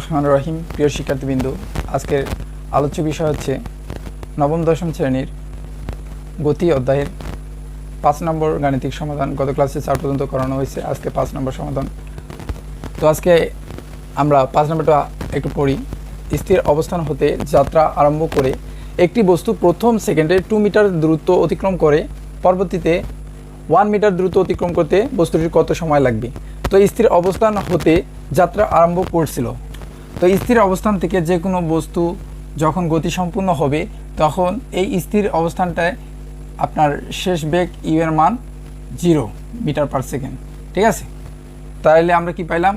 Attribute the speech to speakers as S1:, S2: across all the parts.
S1: বিসমিল্লাহির রহমানির রহিম। প্রিয় শিক্ষার্থীবৃন্দু, আজকের আলোচ্য বিষয় হচ্ছে নবম দশম শ্রেণীর গতি অধ্যায়ের 5 নম্বর গাণিতিক সমাধান। গত ক্লাসে 4 পর্যন্ত করানো হয়েছে, আজকে 5 নম্বর সমাধান। তো আজকে আমরা 5 নম্বরটা একটু পড়ি। স্থির অবস্থান হতে যাত্রা আরম্ভ করে একটি বস্তু প্রথম সেকেন্ডে 2 মিটার দূরত্ব অতিক্রম করে পরবর্তীতে 1 মিটার দূরত্ব অতিক্রম করতে বস্তুটির কত সময় লাগবে? তো স্থির অবস্থান হতে যাত্রা আরম্ভ করছিল। তো স্থির অবস্থান থেকে যে কোনো বস্তু যখন গতি সম্পূর্ণ হবে তখন এই স্থির অবস্থানটায় আপনার শেষ বেগ ইউ এর মান 0 মিটার পার সেকেন্ড। ঠিক আছে, তাহলে আমরা কি পাইলাম?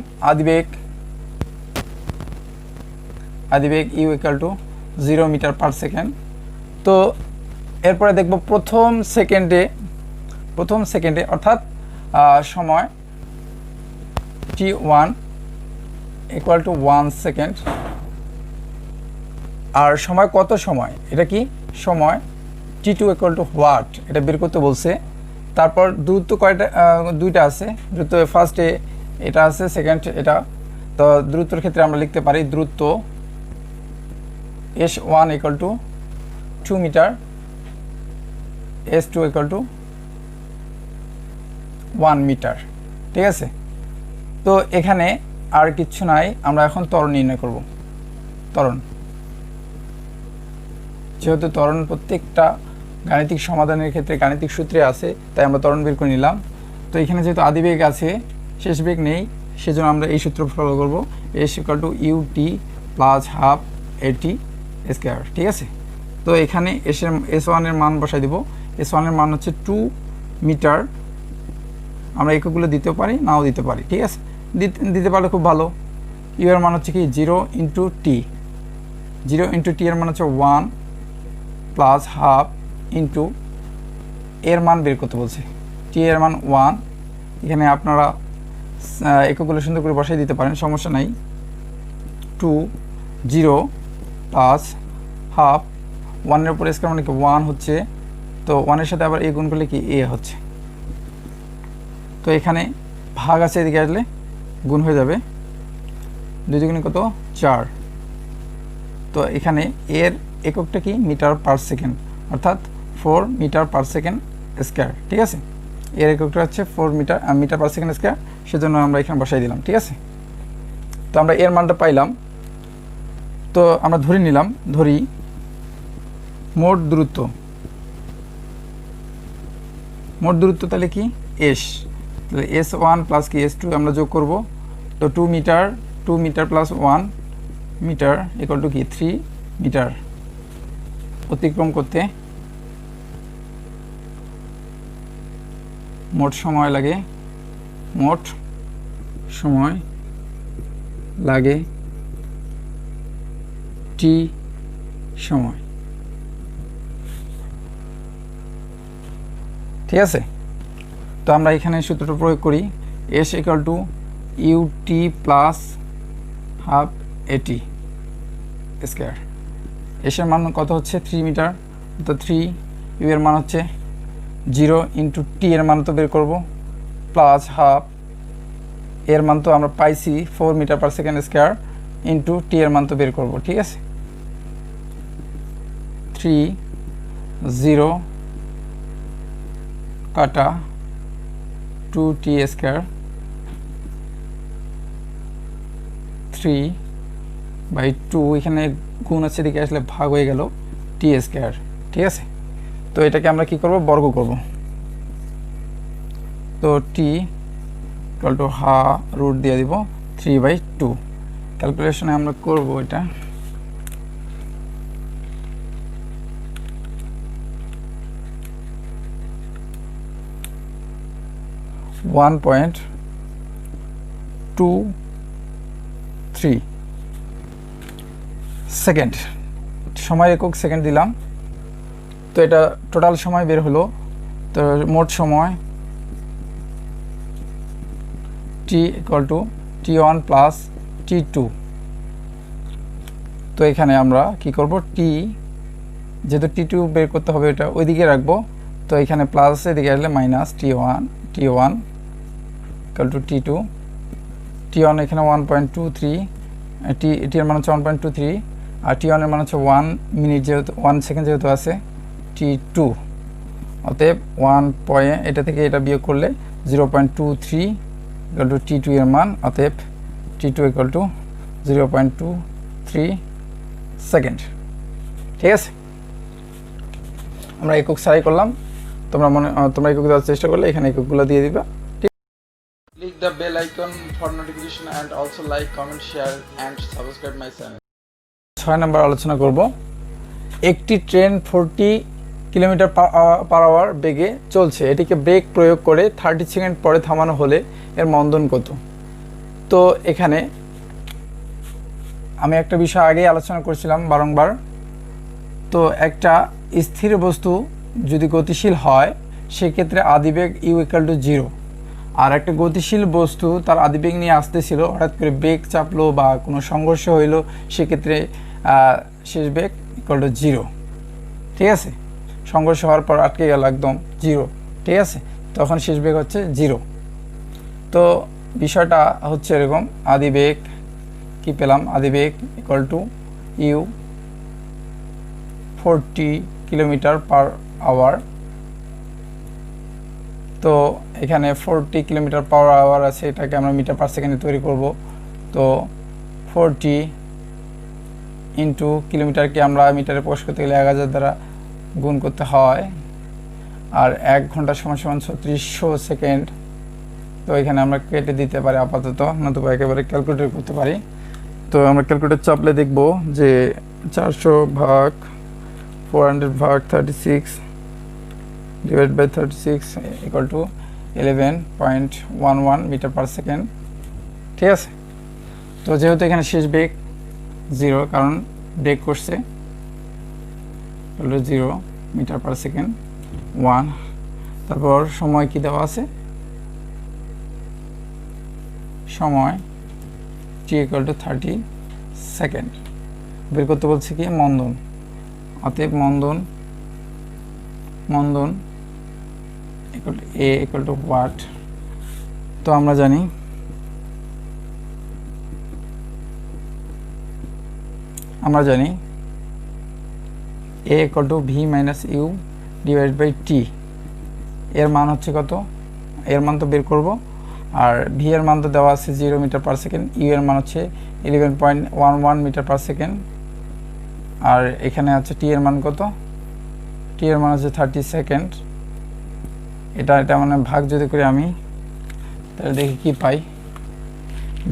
S1: আদিবেগ u equal to 0 metre per second. তো এরপরে দেখব প্রথম সেকেন্ডে অর্থাৎ সময় t1 ইকুয়াল টু 1 সেকেন্ড। আর সময় কত সময়? এটা কি সময় t2 ইকুয়াল টু হোয়াট, এটা বের করতে বলছে। তারপর দূরত্ব কয়টা? দুইটা আছে দূরত্ব, ফার্স্টে এটা আছে, সেকেন্ড এটা। তো দূরত্বের ক্ষেত্রে আমরা লিখতে পারি দূরত্ব s1 equal to 2 metre, s2 equal to 1 metre. ঠিক আছে, তো এখানে আর কিচ্ছু নাই, আমরা এখন ত্বরণ নির্ণয় করব। ত্বরণ, যেহেতু ত্বরণ প্রত্যেকটা গাণিতিক সমাধানের ক্ষেত্রে গাণিতিক সূত্রে আছে, তাই আমরা ত্বরণ বের করে নিলাম। তো এখানে যেহেতু আদিবেগ আছে, শেষ বেগ নেই, সেজন্য আমরা এই সূত্র ফলো করব, s equal to u t plus half a t square. ঠিক আছে, তো এখানে s1 এর মান বসাই দেব। s1 এর মান হচ্ছে 2 মিটার। আমরা এককগুলো দিতেও পারি, নাও দিতে পারি। ঠিক আছে, দিতে পারলে খুব ভালো। ইউ এর মান হচ্ছে কি 0 ইন্টু টি, 0 ইন্টু টি এর মান হচ্ছে 1 প্লাস হাফ ইন্টু এর মান বের করতে বলছে, টি এর মান 1। এখানে আপনারা এককগুলো সুন্দর করে বসাই দিতে পারেন, সমস্যা নাই। 2 0 প্লাস হাফ 1 এর উপর স্কয়ার মানে কি 1 হচ্ছে, তো 1 এর সাথে আবার এ গুণ করলে কি এ হচ্ছে। তো এখানে ভাগ আছে, এদিকে আসলে গুণ হয়ে যাবে, 2 দুগুণে কত 4। তো এখানে এর এককটা কি মিটার পার সেকেন্ড, অর্থাৎ 4 মিটার পার সেকেন্ড স্কয়ার। ঠিক আছে, এর এককটা হচ্ছে 4 মিটার পার সেকেন্ড স্কয়ার, সেজন্য আমরা এখানে বসাই দিলাম। ঠিক আছে, তো আমরা এর মানটা পাইলাম। তো আমরা ধরি মোট দূরত্ব তাহলে কি এস, তাহলে s1 প্লাস কি s2 আমরা যোগ করব। তো 2 metre plus 1 metre equal to কি 3 মিটার অতিক্রম করতে মোট সময় লাগে t সময়। ঠিক আছে, তো আমরা এখানে সূত্রটা প্রয়োগ করি, s equal to u t plus half a t square. S এর মান কত হচ্ছে 3 মিটার, তো 3, ইউ এর মান হচ্ছে 0 ইন্টু টি এর মান তো বের করব, প্লাস হাফ এর মান তো আমরা পাইছি 4 metre per second square into T এর মান তো বের করব। ঠিক আছে, 3 0 কাটা 2t স্কয়ার 3/2, এখানে গুণ আছে, দিকে আসলে ভাগ হয়ে গেল টি স্কয়ার। ঠিক আছে, তো এটাকে আমরা কি করব, বর্গ করব। তো টি ইকুয়াল টু রুট দিয়ে দিব 3/2। ক্যালকুলেশনে আমরা করব এটা, (1.23 সেকেন্ড। সময় একক সেকেন্ড দিলাম। তো এটা টোটাল সময় বের হলো। তো মোট সময় t equal to t1 plus t2। তো এখানে আমরা কি করব, যেহেতু t2 বের করতে হবে, এটা ওইদিকে রাখবো। তো এখানে প্লাস এদিকে আসলে minus t1 equal to t2, t1 এখানে 1.23 টি এর মান হচ্ছে 1.23 আর টি ওয়ানের মান হচ্ছে 1 মিনিট, যেহেতু 1 সেকেন্ড যেহেতু আছে, T2। অতএব এটা থেকে এটা বিয়োগ করলে 0.23 ইকুয়াল টু T2 এর মান। অতএব T2 ইকুয়াল টু 0.23 সেকেন্ড। ঠিক আছে, আমরা একক সারাই করলাম। তোমরা একক দেওয়ার চেষ্টা করলে এখানে এককগুলো দিয়ে দিবা। Click the bell icon for notification and also like, comment, share and subscribe my channel। 6 নম্বর আলোচনা করব। একটি ট্রেন 40 কিলোমিটার পার আওয়ার বেগে চলছে, এটিকে ব্রেক প্রয়োগ করে 30 সেকেন্ড পরে থামানো হলে এর মন্দন কত? তো এখানে আমি একটা বিষয় আগেই আলোচনা করছিলাম বারংবার। তো একটা স্থির বস্তু যদি গতিশীল হয় সেক্ষেত্রে আদিবেগ ইউ ইকুয়াল টু 0, আর একটা গতিশীল বস্তু তার আদিবেগ নিয়ে আসতেছিল, হঠাৎ করে ব্রেক চাপলো বা কোনো সংঘর্ষ হইলো, সেক্ষেত্রে শেষ বেগ ইকুয়াল টু 0। ঠিক আছে, সংঘর্ষ হওয়ার পর আটকে গেল একদম 0। ঠিক আছে, তখন শেষ বেগ হচ্ছে 0। তো বিষয়টা হচ্ছে এরকম, আদিবেগ কি পেলাম? আদিবেগ equal to u 40 kilometre per hour. তো এখানে 40 কিলোমিটার পার আওয়ার আছে, এটাকে আমরা মিটার পার সেকেন্ডে তৈরি করব। তো 40 ইন্টু কিলোমিটারকে আমরা মিটারে প্রকাশ করতে গেলে 1000 দ্বারা গুণ করতে হয়, আর 1 ঘন্টা সমান 3600 সেকেন্ড। তো এখানে আমরা কেটে দিতে পারি আপাতত, নতুবা একেবারে ক্যালকুলেটর করতে পারি। তো আমরা ক্যালকুলেটর চাপলে দেখব যে 400 ভাগ 400 ভাগ 36 divide by 36 equal to 11.11 metre per second. ঠিক আছে, তো যেহেতু এখানে শেষ বেগ 0 কারণ ব্রেক করছে, 0 মিটার পার সেকেন্ড 1। তারপর সময় কি দেওয়া আছে? সময় t ইকুয়াল টু 30 সেকেন্ড। বের করতে বলছে কি? মন্দন। অতএব মন্দন equal to a equal to what. তো আমরা জানি a equal to v minus u divide by T. এর মান হচ্ছে কত? এর মান তো বের করব, আর v এর মান তো দেওয়া আছে 0 মিটার পার সেকেন্ড, ইউ এর মান হচ্ছে 11.11 মিটার পার সেকেন্ড, আর এখানে আছে টি এর মান কত? টি এর মান হচ্ছে 30 সেকেন্ড। এটা মানে ভাগ যদি করি আমি, তাহলে দেখি কি পাই।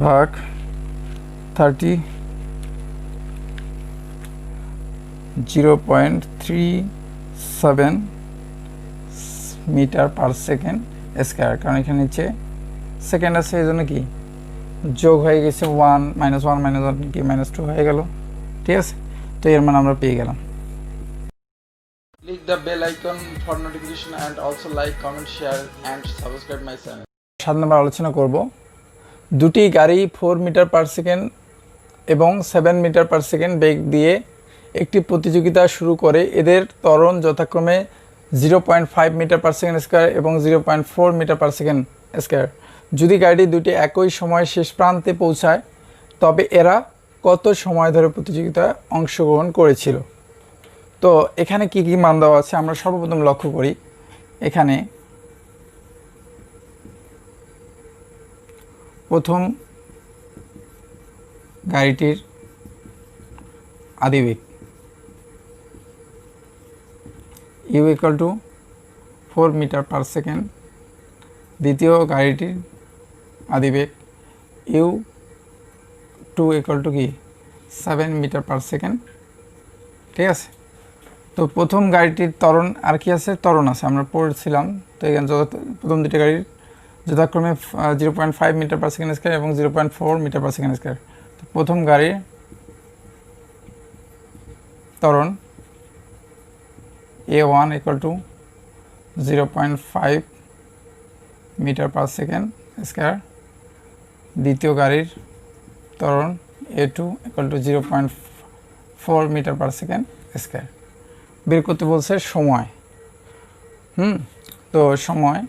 S1: ভাগ 30 0.37 মিটার পার সেকেন্ড স্কয়ার। কারণ এখানে নিচে সেকেন্ড আছে, এই জন্য কি যোগ হয়ে গেছে 1 -1 -1 কি -2 হয়ে গেল। ঠিক আছে, তো এর মান আমরা পেয়ে গেলাম। Click the bell icon for notification and also like, comment, share and subscribe my channel। 7 নম্বর আলোচনা করব। দুটি গাড়ি 4 মিটার পার সেকেন্ড এবং 7 মিটার পার সেকেন্ড বেগ দিয়ে একটি প্রতিযোগিতা শুরু করে। এদের ত্বরণ যথাক্রমে 0.5 মিটার পার সেকেন্ড স্কয়ার এবং 0.4 মিটার পার সেকেন্ড স্কয়ার। যদি গাড়িটি দুটি একই সময়ে শেষ প্রান্তে পৌঁছায় তবে এরা কত সময় ধরে প্রতিযোগিতায় অংশগ্রহণ করেছিল? তো এখানে কি কি মান দেওয়া আছে আমরা সর্বপ্রথম লক্ষ্য করি। এখানে প্রথম গাড়িটির আদিবেগ u equal to 4 metre per second. দ্বিতীয় গাড়িটির আদিবেগ ইউ 2 ইকুয়াল টু কি 7 মিটার পার সেকেন্ড। ঠিক আছে, তো প্রথম গাড়িটির ত্বরণ আর কি আছে? ত্বরণ আছে, আমরা পড়ছিলাম। তো এখানে প্রথম দুটি গাড়ির যথাক্রমে 0.5 মিটার পার সেকেন্ড স্কয়ার এবং 0.4 মিটার পার সেকেন্ড স্কয়ার। তো প্রথম গাড়ির ত্বরণ A1 equal to 0.5 metre per second square. দ্বিতীয় গাড়ির ত্বরণ A2 equal to 0.4 metre per second square. বের করতে বলছে সময়। তো সময়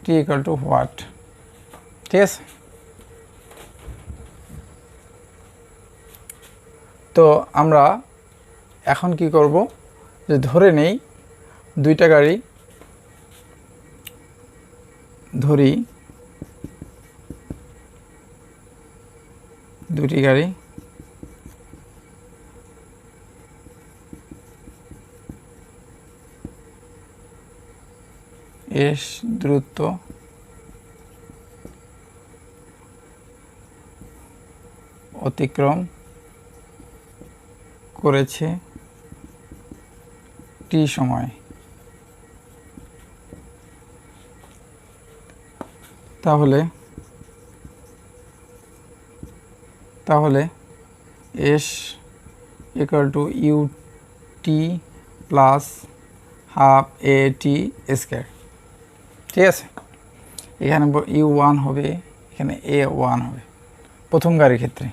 S1: t ইকুয়াল টু হোয়াট। ঠিক আছে, তো আমরা এখন কি করব, যে ধরে নেই দুইটা গাড়ি ধরি, দুটি গাড়ি এস দ্রুত অতিক্রম করেছে টি সময়। তাহলে S equal to U T plus half A T square. ঠিক আছে, এখানে U1 হবে, এখানে A1 হবে প্রথম গাড়ির ক্ষেত্রে।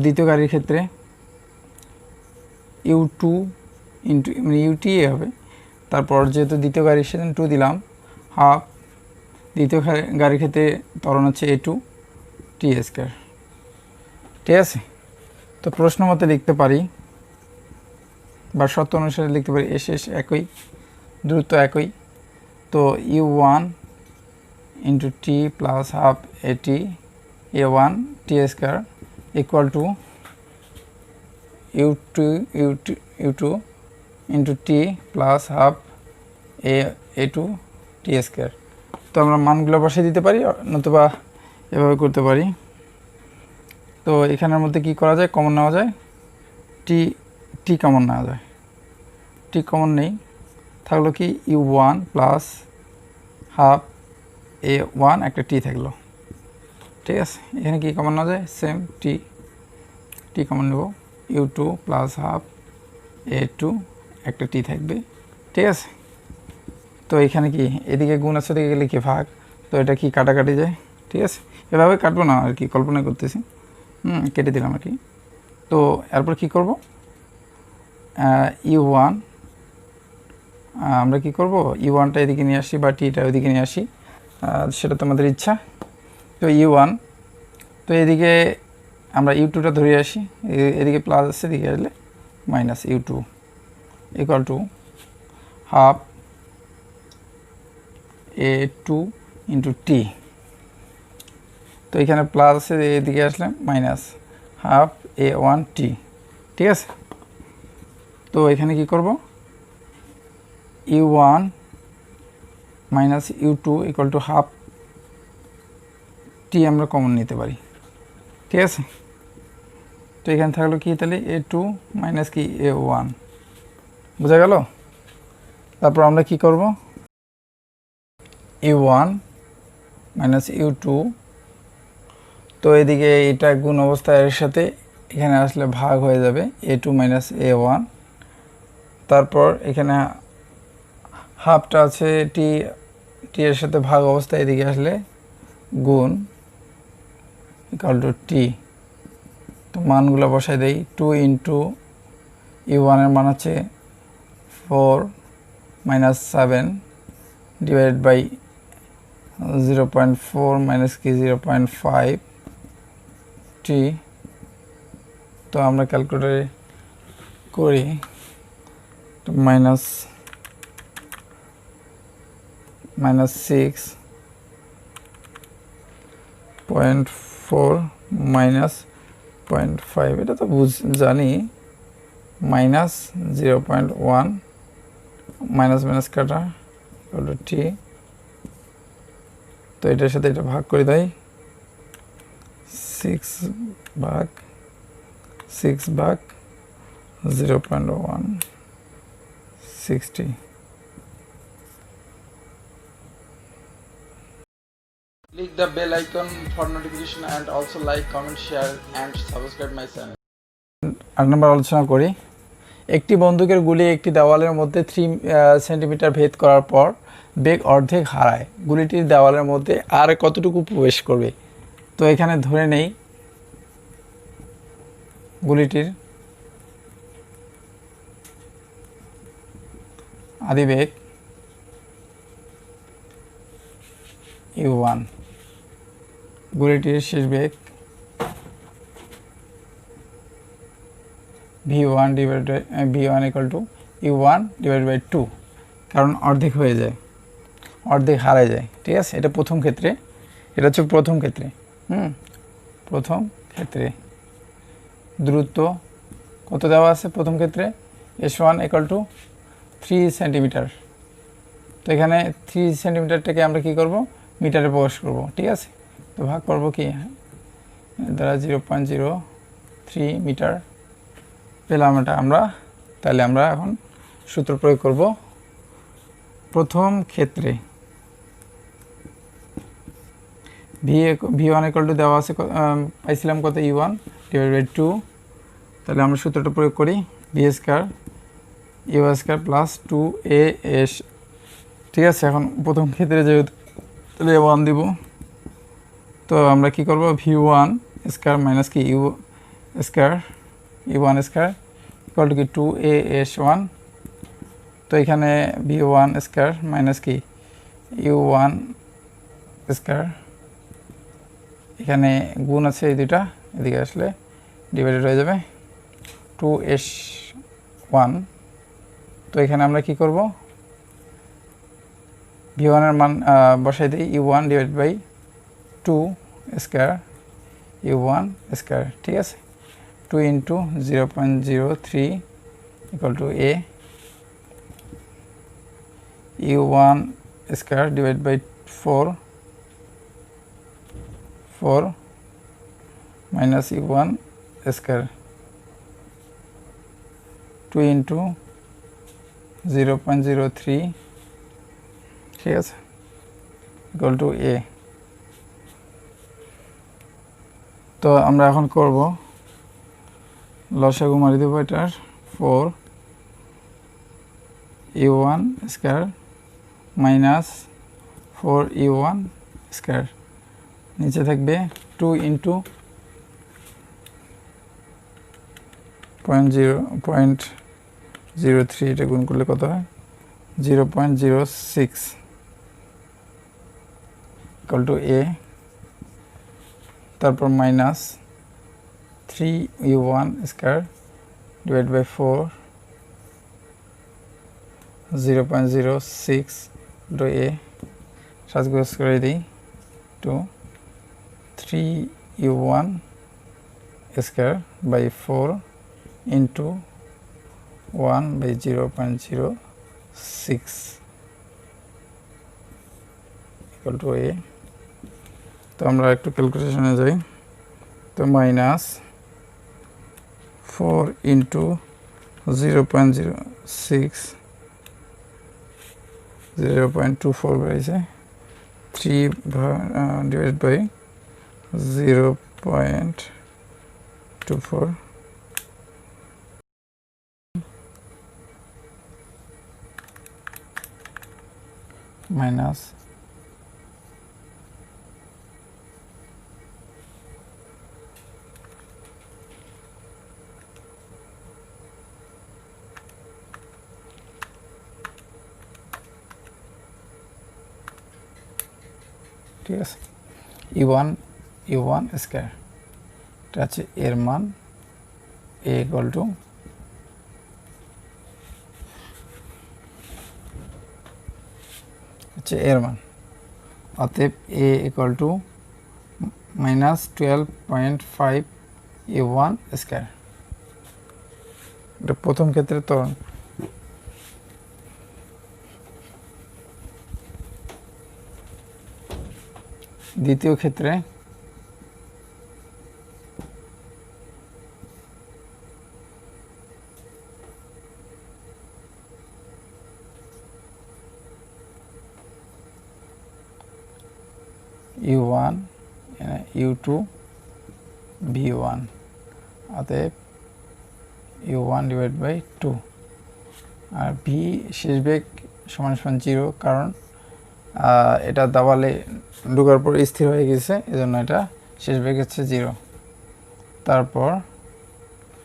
S1: দ্বিতীয় গাড়ির ক্ষেত্রে U2 ইন্টু মানে UT হবে, তারপর যেহেতু দ্বিতীয় গাড়ির সাথে 2 দিলাম, হাফ দ্বিতীয় গাড়ির ক্ষেত্রে ত্বরণ হচ্ছে A2 টি স্কয়ার। ঠিক আছে, তো প্রশ্ন মতে লিখতে পারি বা শর্ত অনুসারে লিখতে পারি এস একই, দ্রুত একই। তো U1 into T plus half এটি A1 টি square equal two U2 into T plus half A2 টি স্কয়ার। তো আমরা মানগুলো বসিয়ে দিতে পারি, নতুবা এভাবে করতে পারি। তো এখানের মধ্যে কি করা যায়, কমন নেওয়া যায়, টি কমন নেওয়া যায়। টি কমন নেই, থাকলো কি U1 প্লাস হাফ A1 একটা টি থাকলো। ঠিক আছে, এখানে কি কমন নেওয়া যায়, সেম টি কমন নেব, U2 প্লাস হাফ A2 একটা টি থাকবে। ঠিক আছে, তো এখানে কি এদিকে গুণ আছে, এদিকে গেলে কি ভাগ, তো এটা কি কাটাকাটি যায়। ঠিক আছে, এভাবে কাটবো না আর কি, কল্পনা করতেছি, কেটে দিলাম আর কি। তো এরপর কি করব, U1 আমরা কি করব, U1টা এদিকে নিয়ে আসি বা টিটা ওইদিকে নিয়ে আসি, সেটা তোমাদের ইচ্ছা। তো U1, তো এদিকে আমরা U2টা ধরে আসি, এদিকে প্লাস আছে, এদিকে আসলে minus U2 equal to half A2 into T. তো এখানে প্লাস আছে, এদিকে আসলে মাইনাস হাফ A1 টি। ঠিক আছে, তো এখানে কি করব, U1 minus U2 equal to half T আমরা কমন নিতে পারি। ঠিক আছে, তো এখানে থাকলো কি তাহলে A2 মাইনাস কি A1, বোঝা গেল। তারপর আমরা কি করব, U1 মাইনাস U2, তো এদিকে এটা গুণ অবস্থায় এর সাথে এখানে আসলে ভাগ হয়ে যাবে A2 মাইনাস A1। তারপর এখানে হাফটা আছে টি এর সাথে ভাগ অবস্থায়, এদিকে আসলে গুণ ইকুয়াল টু টি। তো মানগুলো বসাই দেই, 2 ইন্টু U1 এর মান হচ্ছে 4 মাইনাস 7 ডিভাইডেড বাই 0.4 মাইনাস কি 0.5 টি। তো আমরা ক্যালকুলেটরে করি, তো মাইনাস 6.4 মাইনাস 0.5, এটা তো জানি, মাইনাস 0.1 মাইনাস মাইনাস কাটা টি। তো এটার সাথে এটা ভাগ করে দেয়, 6 ভাগ 0.1 60। Click the bell icon for notification and also like, comment, share and subscribe my channel. 8 নম্বর আলোচনা করি। একটি বন্দুকের গুলি একটি দেওয়ালের মধ্যে 3 সেন্টিমিটার ভেদ করার পর বেগ অর্ধেক হারায়, গুলিটির দেওয়ালের মধ্যে আর কতটুকু প্রবেশ করবে। তো এখানে ধরে নেই গুলিটির আদিবেগ U1, গুলিটির শেষ বেগ v1 divide by v1 equal to u1 divide by 2, কারণ অর্ধেক হয়ে যায়, অর্ধেক হারায় যায়। ঠিক আছে, এটা প্রথম ক্ষেত্রে, এটা হচ্ছে প্রথম ক্ষেত্রে। প্রথম ক্ষেত্রে দূরত্ব কত দেওয়া আছে প্রথম ক্ষেত্রে? s1 equal two 3 centimetre. তো এখানে 3 সেন্টিমিটারটাকে আমরা কি করব, মিটারে প্রকাশ করব। ঠিক আছে, তো ভাগ করব কি দ্বারা 0.03 মিটার পেলাম এটা আমরা। তাহলে আমরা এখন সূত্র প্রয়োগ করব। প্রথম ক্ষেত্রে v1 ইকুয়াল টু দেওয়া আছে, পাইছিলাম কত, u1 ডিভাইড বাই 2। তাহলে আমরা সূত্রটা প্রয়োগ করি, v square u square plus 2as। ঠিক আছে, এখন প্রথম ক্ষেত্রে যেহেতু তাহলে 1 দিব, তো আমরা কি করব, v1 স্কয়ার মাইনাস কি u square u1 square equal to কি 2as1। তো এখানে v1 স্কয়ার মাইনাস কি u1 স্কয়ার, এখানে গুণ আছে এই দুইটা, এদিকে আসলে ডিভাইডেড হয়ে যাবে 2s1। তো এখানে আমরা কি করব, v1 এর মান বসাই দিই, u1 divide by 2 square u1 square. ঠিক আছে, 2 into 0.03 equal to a, u1 square divide by 4 minus u1 square, 2 into 0.03। ঠিক আছে, ইকুয়াল টু a। তো আমরা এখন করব লসাগু মারি দেবো এটার, 4 u1 square minus 4 u1 square, নিচে থাকবে 2 ইন্টু 0.03, এটা গুণ করলে কত হয়, 0.06 ইকুয়াল টু a। তারপর minus 3 u1 square divide by 4 0.06 into a, সাজগোজ করে দিই, 2 3 u1 square by 4 into 1 by 0.06 equal to a। তো আমরা একটু ক্যালকুলেশনে যাই, তো মাইনাস 4 ইন্টু 0.06 0.24 বেড়েছে, 3 ডিভাইড বাই 0.24 মাইনাস ঠিক আছে, u1 স্কয়ার, এটা হচ্ছে এর মান, a ইকুয়াল টু হচ্ছে এর মান, অতএব a equal two minus 12.5 u1 square. এটা প্রথম ক্ষেত্রে ত্বরণ। দ্বিতীয় ক্ষেত্রে u1 u2 v1, অতএব u1 divide by 2, R v শেষ বেগ সমান সমান 0, কারণ এটা দাবালে ঢোকার পর স্থির হয়ে গেছে, এজন্য এটা শেষ বেগ হচ্ছে 0। তারপর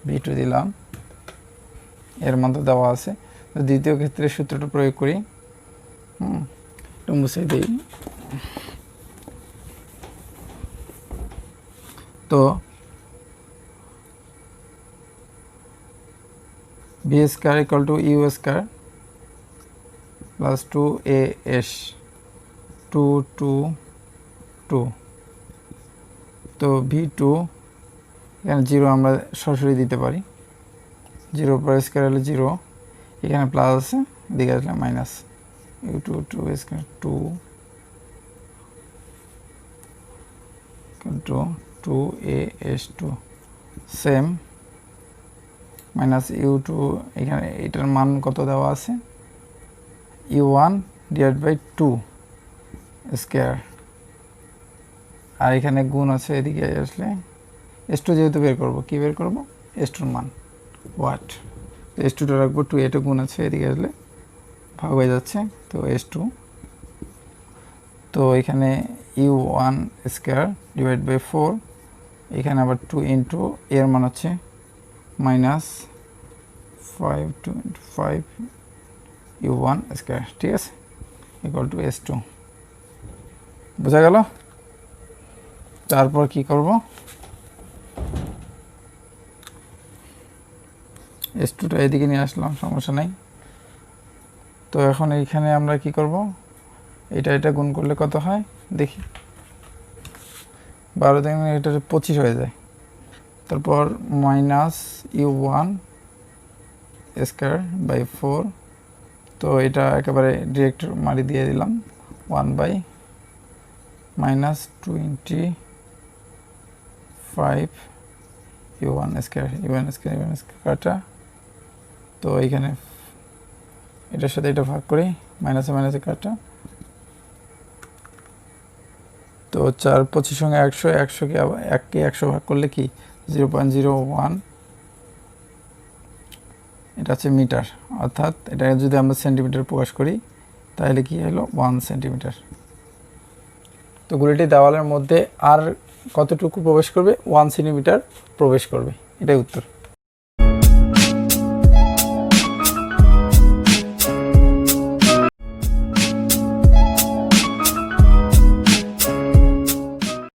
S1: v2 দিলাম, এর মান তো দেওয়া আছে। তো দ্বিতীয় ক্ষেত্রে সূত্রটা প্রয়োগ করি, একটু মুছে দিই। তো v square equal to u square plus 2as 2 2 2। তো v2 এখানে 0 আমরা সরাসরি দিতে পারি, 0 পর স্কয়ার হলে 0, এখানে প্লাস আছে, এদিকে আসলে minus u2 2 square 2 2as2 same minus u2, এখানে এটার মান কত দেওয়া আছে, u1 ডিভাইড বাই 2 স্কয়ার, আর এখানে গুণ আছে, এদিকে আসলে s2 যেহেতু বের করব, কি বের করব, s2 মান ওয়াট, তো s2টা রাখবো, 2 এটা গুণ আছে, এদিকে আসলে ভাগ হয়ে যাচ্ছে, তো s2, তো এখানে u1 স্কয়ার ডিভাইড বাই 4, এখানে আবার 2 ইন্টু এর মান হচ্ছে মাইনাস 5 2 ইন্টু 5 u1 স্কয়ার, ঠিক আছে, ইকুয়াল টু s2। বোঝা গেল? তারপর কি করব, s2টা এদিকে নিয়ে আসলাম, সমস্যা নাই। তো এখন এইখানে আমরা কি করব, এটা গুণ করলে কত হয় দেখি, 12 দিন এটা 25 হয়ে যায়। তারপর মাইনাস u1 স্কয়ার বাই 4, তো এটা একেবারে ডিরেক্ট মারি দিয়ে দিলাম, 1 বাই মাইনাস 25 u1 স্কয়ার কাটা, তো এইখানে এটার সাথে এটা ভাগ করি, মাইনাসে মাইনাসে কাটা, তো 4 25 সঙ্গে 100, 100কে আবার 1কে 100 ভাগ করলে কি 0.01, এটা হচ্ছে মিটার, অর্থাৎ এটা যদি আমরা সেন্টিমিটার প্রকাশ করি তাহলে কি হলো 1 সেন্টিমিটার। তো গুলিটি দেওয়ালের মধ্যে আর কতটুকু প্রবেশ করবে, 1 সেন্টিমিটার প্রবেশ করবে, এটাই উত্তর।